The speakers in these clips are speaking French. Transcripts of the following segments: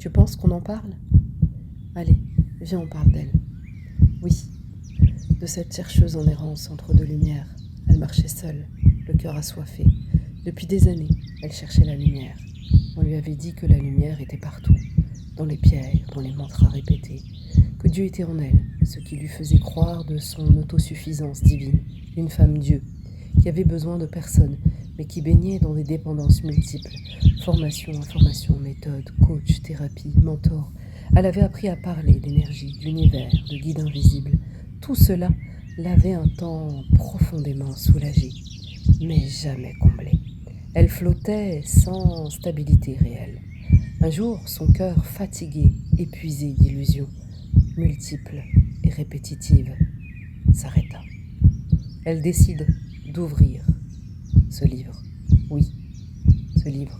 Tu penses qu'on en parle? Allez, viens, on parle d'elle. Oui, de cette chercheuse en errance entre deux lumières. Elle marchait seule, le cœur assoiffé. Depuis des années, elle cherchait la lumière. On lui avait dit que la lumière était partout, dans les pierres, dans les mantras répétés, que Dieu était en elle, ce qui lui faisait croire de son autosuffisance divine, une femme Dieu, qui avait besoin de personne, mais qui baignait dans des dépendances multiples, formation, information, méthode, coach, thérapie, mentor. Elle avait appris à parler d'énergie, d'univers, de guide invisible. Tout cela l'avait un temps profondément soulagée, mais jamais comblée. Elle flottait sans stabilité réelle. Un jour, son cœur fatigué, épuisé d'illusions, multiples et répétitives, s'arrêta. Elle décide d'ouvrir ce livre. Oui, ce livre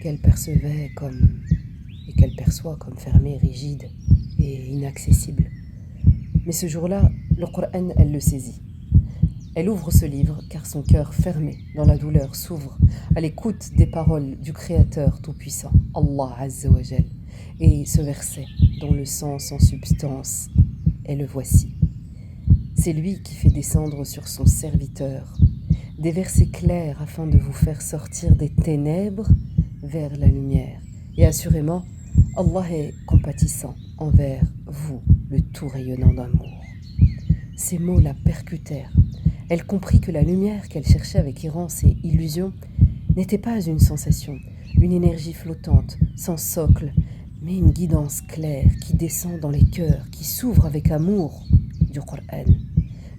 qu'elle percevait comme, et qu'elle perçoit comme fermé, rigide et inaccessible. Mais ce jour-là, le Coran, elle le saisit. Elle ouvre ce livre car son cœur fermé dans la douleur s'ouvre à l'écoute des paroles du Créateur Tout-Puissant, Allah Azza wa Jal. Et ce verset, dont le sens en substance est le voici. C'est lui qui fait descendre sur son serviteur des versets clairs afin de vous faire sortir des ténèbres vers la lumière. Et assurément, Allah est compatissant envers vous, le tout rayonnant d'amour. Ces mots la percutèrent. Elle comprit que la lumière qu'elle cherchait avec errance et illusion n'était pas une sensation, une énergie flottante, sans socle, mais une guidance claire qui descend dans les cœurs, qui s'ouvre avec amour du Coran.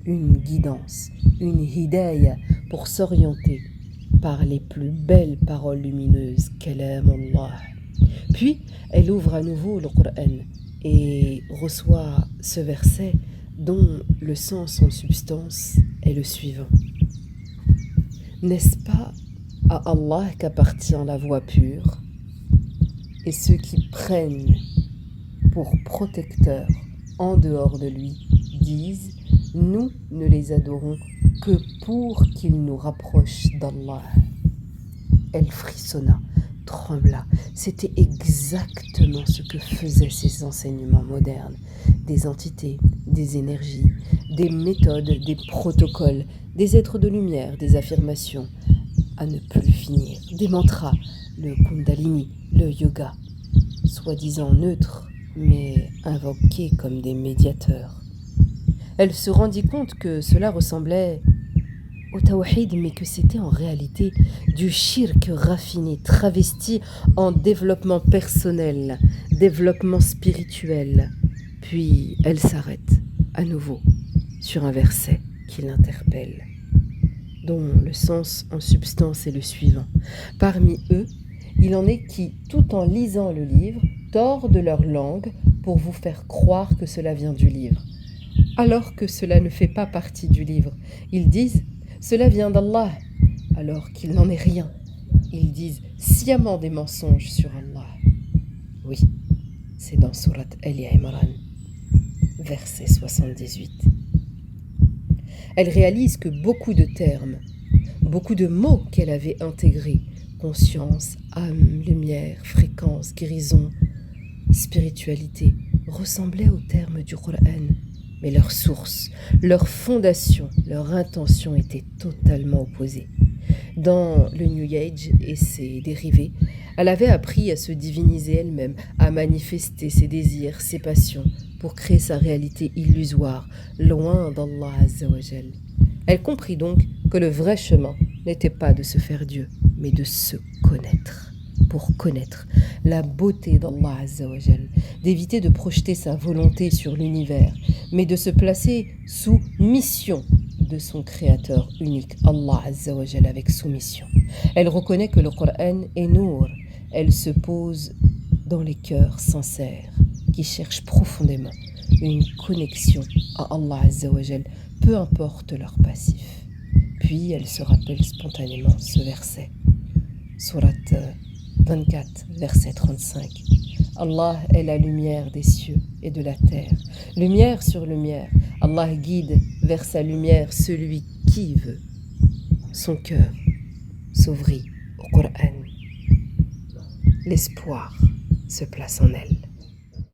Une guidance, une hidayah pour s'orienter par les plus belles paroles lumineuses, Kalam Allah. Puis, elle ouvre à nouveau le Coran et reçoit ce verset dont le sens en substance est le suivant. N'est-ce pas à Allah qu'appartient la voie pure, et ceux qui prennent pour protecteurs en dehors de lui disent « Nous ne les adorons que pour qu'ils nous rapprochent d'Allah ». Elle frissonna, trembla. C'était exactement ce que faisaient ces enseignements modernes. Des entités, des énergies, des méthodes, des protocoles, des êtres de lumière, des affirmations à ne plus finir, des mantras, le kundalini, le yoga, soi-disant neutres, mais invoqués comme des médiateurs. Elle se rendit compte que cela ressemblait au tawhid, mais que c'était en réalité du shirk raffiné, travesti en développement personnel, développement spirituel. Puis elle s'arrête à nouveau sur un verset qui l'interpelle, dont le sens en substance est le suivant. Parmi eux, il en est qui, tout en lisant le livre, tordent leur langue pour vous faire croire que cela vient du livre, alors que cela ne fait pas partie du livre. Ils disent « Cela vient d'Allah », alors qu'il n'en est rien. Ils disent sciemment des mensonges sur Allah. Oui, c'est dans Sourate Ali Imran, verset 78. Elle réalise que beaucoup de termes, beaucoup de mots qu'elle avait intégrés, conscience, âme, lumière, fréquence, guérison, spiritualité, ressemblaient aux termes du Coran. Mais leur source, leur fondation, leur intention étaient totalement opposées. Dans le New Age et ses dérivés, elle avait appris à se diviniser elle-même, à manifester ses désirs, ses passions, pour créer sa réalité illusoire, loin d'Allah Azza wa Jal. Elle comprit donc que le vrai chemin n'était pas de se faire Dieu, mais de se connaître. Pour connaître la beauté d'Allah Azza wa Jal, d'éviter de projeter sa volonté sur l'univers, mais de se placer sous mission de son créateur unique, Allah Azza wa Jal, avec soumission. Elle reconnaît que le Coran est Nour. Elle se pose dans les cœurs sincères qui cherchent profondément une connexion à Allah Azza wa Jal, peu importe leur passif. Puis elle se rappelle spontanément ce verset, Sourate 24, verset 35. Allah est la lumière des cieux et de la terre. Lumière sur lumière. Allah guide vers sa lumière celui qui veut. Son cœur s'ouvrit au Coran. L'espoir se place en elle.